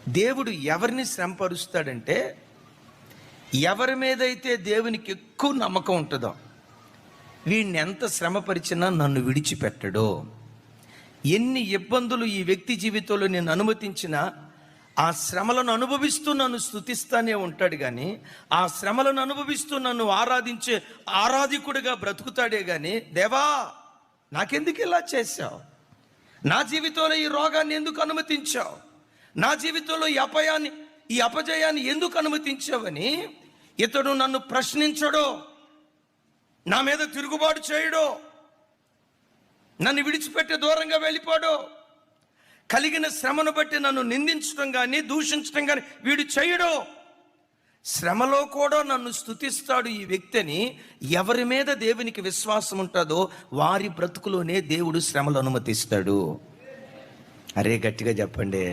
దేవుడు ఎవరిని శ్రమపరుస్తాడంటే, ఎవరి మీదైతే దేవునికి ఎక్కువ నమ్మకం ఉంటుందో, వీడిని ఎంత శ్రమపరిచినా నన్ను విడిచిపెట్టడు. ఎన్ని ఇబ్బందులు ఈ వ్యక్తి జీవితంలో నేను అనుమతించినా ఆ శ్రమలను అనుభవిస్తూ నన్ను స్తుతిస్తానే ఉంటాడు. కానీ ఆ శ్రమలను అనుభవిస్తూ నన్ను ఆరాధించే ఆరాధికుడిగా బ్రతుకుతాడే కానీ, దేవా నాకెందుకు ఇలా చేశావు, నా జీవితంలో ఈ రోగాన్ని ఎందుకు అనుమతించావు, నా జీవితంలో ఈ అపజయాన్ని ఎందుకు అనుమతించావని ఇతడు నన్ను ప్రశ్నించడో, నా మీద తిరుగుబాటు చేయడో, నన్ను విడిచిపెట్టి దూరంగా వెళ్ళిపోడో, కలిగిన శ్రమను బట్టి నన్ను నిందించడం కానీ దూషించడం కానీ వీడు చేయడో. శ్రమలో కూడా నన్ను స్తుతిస్తాడు ఈ వ్యక్తిని. ఎవరి మీద దేవునికి విశ్వాసం ఉంటుందో వారి బ్రతుకులోనే దేవుడు శ్రమలు అనుమతిస్తాడు. అరే గట్టిగా చెప్పండి.